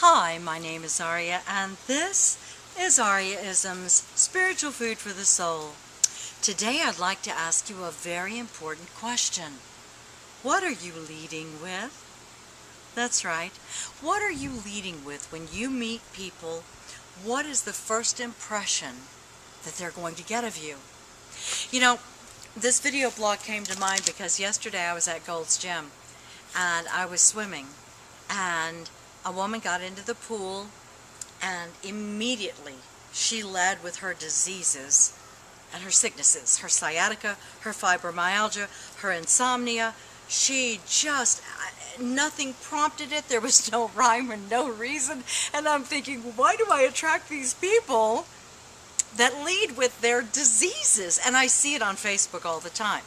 Hi, my name is Ariaa, and this is Ariaaisms Spiritual Food for the Soul. Today I'd like to ask you a very important question. What are you leading with? That's right. What are you leading with when you meet people? What is the first impression that they're going to get of you? You know, this video blog came to mind because yesterday I was at Gold's Gym and I was swimming, and a woman got into the pool and immediately she led with her diseases and her sicknesses, her sciatica, her fibromyalgia, her insomnia. She just, nothing prompted it. There was no rhyme or no reason. And I'm thinking, why do I attract these people that lead with their diseases? And I see it on Facebook all the time.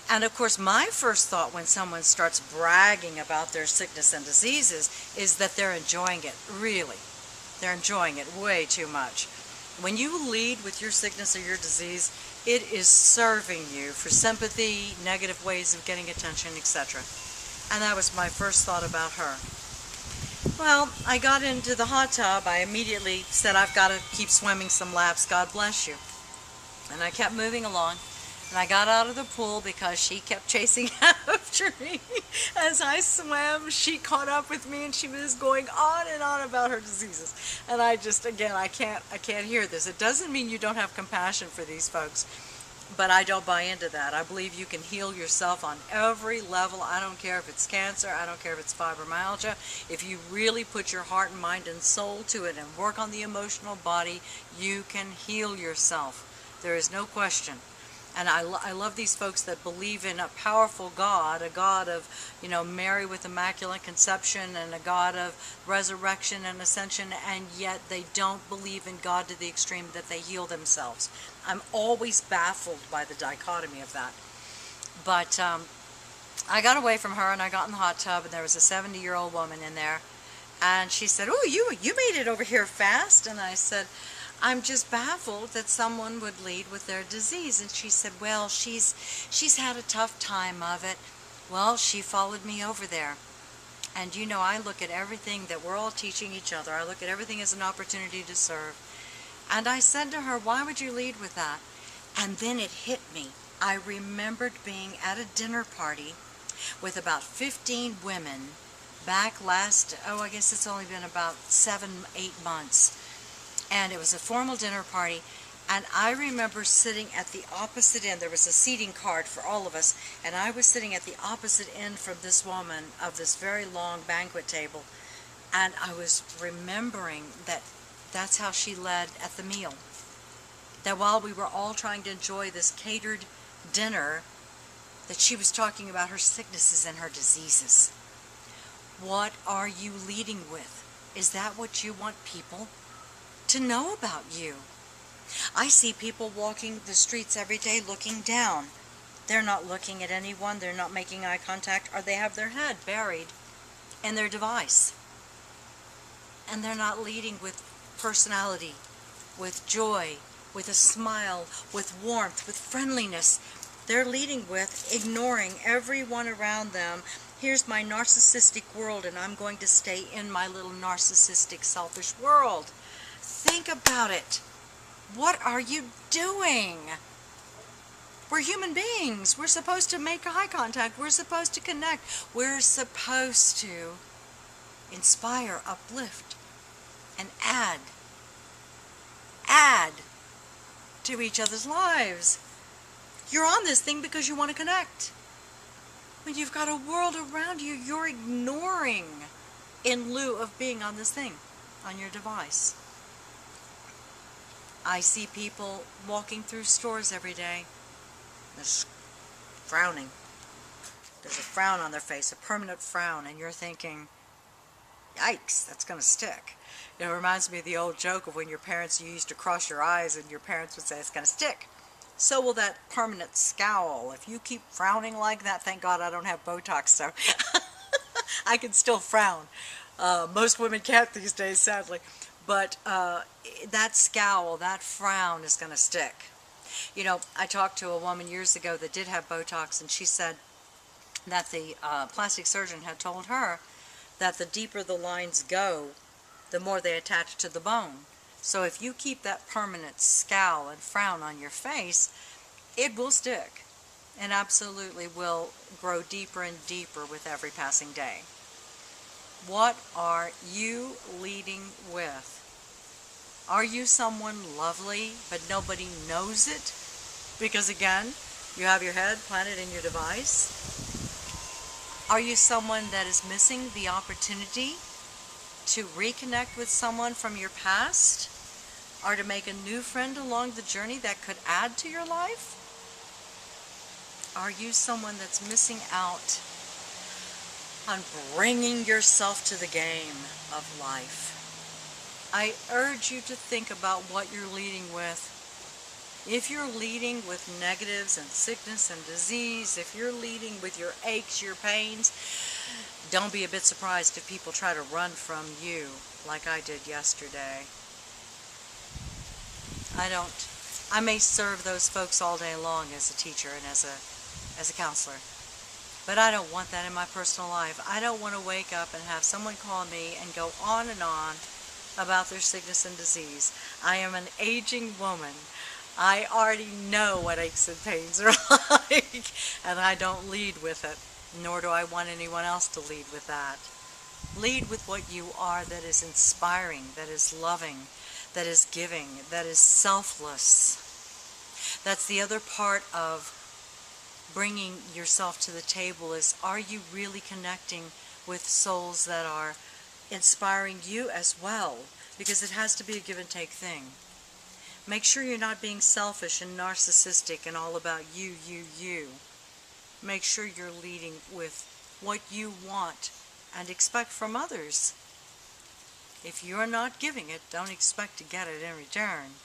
And of course, my first thought when someone starts bragging about their sickness and diseases is that they're enjoying it. Really, they're enjoying it way too much. When you lead with your sickness or your disease, it is serving you for sympathy, negative ways of getting attention, etc. And that was my first thought about her. Well, I got into the hot tub. I immediately said, I've got to keep swimming some laps. God bless you. And I kept moving along. And I got out of the pool because she kept chasing after me. As I swam, she caught up with me and she was going on and on about her diseases. And I just, again, I can't hear this. It doesn't mean you don't have compassion for these folks, but I don't buy into that. I believe you can heal yourself on every level. I don't care if it's cancer. I don't care if it's fibromyalgia. If you really put your heart and mind and soul to it and work on the emotional body, you can heal yourself. There is no question. And I love these folks that believe in a powerful God, a God of, Mary with Immaculate Conception, and a God of resurrection and ascension, and yet they don't believe in God to the extreme that they heal themselves. I'm always baffled by the dichotomy of that. But I got away from her and I got in the hot tub, and there was a 70-year-old woman in there, and she said, "Oh, you made it over here fast." And I said, "I'm just baffled that someone would lead with their disease." And she said, "Well, she's had a tough time of it." Well, she followed me over there. And I look at everything that we're all teaching each other. I look at everything as an opportunity to serve. And I said to her, "Why would you lead with that?" And then it hit me. I remembered being at a dinner party with about 15 women back last, I guess it's only been about 7-8 months. And it was a formal dinner party, and I remember sitting at the opposite end. There was a seating card for all of us, and I was sitting at the opposite end from this woman of this very long banquet table, and I was remembering that that's how she led at the meal. That while we were all trying to enjoy this catered dinner, that she was talking about her sicknesses and her diseases. What are you leading with? Is that what you want people to know about you? I see people walking the streets every day looking down. They're not looking at anyone, they're not making eye contact, or they have their head buried in their device. And they're not leading with personality, with joy, with a smile, with warmth, with friendliness. They're leading with ignoring everyone around them. Here's my narcissistic world, and I'm going to stay in my little narcissistic, selfish world. Think about it. What are you doing? We're human beings. We're supposed to make eye contact. We're supposed to connect. We're supposed to inspire, uplift, and add to each other's lives. You're on this thing because you want to connect. When you've got a world around you, you're ignoring in lieu of being on this thing, on your device. I see people walking through stores every day, just frowning. There's a frown on their face, a permanent frown, and you're thinking, yikes, that's going to stick. It reminds me of the old joke of when you used to cross your eyes and your parents would say, "It's going to stick." So will that permanent scowl. If you keep frowning like that, thank God I don't have Botox, so I can still frown. Most women can't these days, sadly. But that scowl, that frown is going to stick. I talked to a woman years ago that did have Botox, and she said that the plastic surgeon had told her that the deeper the lines go, the more they attach to the bone. So if you keep that permanent scowl and frown on your face, it will stick and absolutely will grow deeper and deeper with every passing day. What are you leading with? Are you someone lovely but nobody knows it? Because again, you have your head planted in your device. Are you someone that is missing the opportunity to reconnect with someone from your past? Or to make a new friend along the journey that could add to your life? Are you someone that's missing out on bringing yourself to the game of life? I urge you to think about what you're leading with. If you're leading with negatives and sickness and disease, if you're leading with your aches, your pains, don't be a bit surprised if people try to run from you like I did yesterday. I may serve those folks all day long as a teacher and as a counselor, but I don't want that in my personal life. I don't want to wake up and have someone call me and go on and on about their sickness and disease. I am an aging woman. I already know what aches and pains are like, and I don't lead with it, nor do I want anyone else to lead with that. Lead with what you are that is inspiring, that is loving, that is giving, that is selfless. That's the other part of bringing yourself to the table is, are you really connecting with souls that are inspiring you as well? Because it has to be a give and take thing. Make sure you're not being selfish and narcissistic and all about you. Make sure you're leading with what you want and expect from others. If you're not giving it, don't expect to get it in return.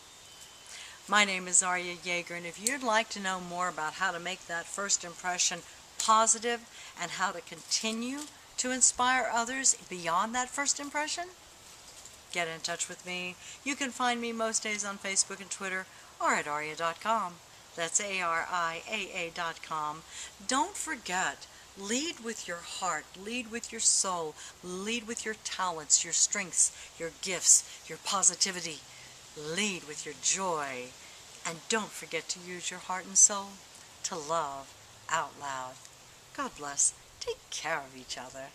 My name is Ariaa Jaeger, and if you'd like to know more about how to make that first impression positive and how to continue to inspire others beyond that first impression, get in touch with me. You can find me most days on Facebook and Twitter or at Ariaa.com. That's ARIAA.com. Don't forget, lead with your heart, lead with your soul, lead with your talents, your strengths, your gifts, your positivity. Lead with your joy. And don't forget to use your heart and soul to love out loud. God bless. Take care of each other.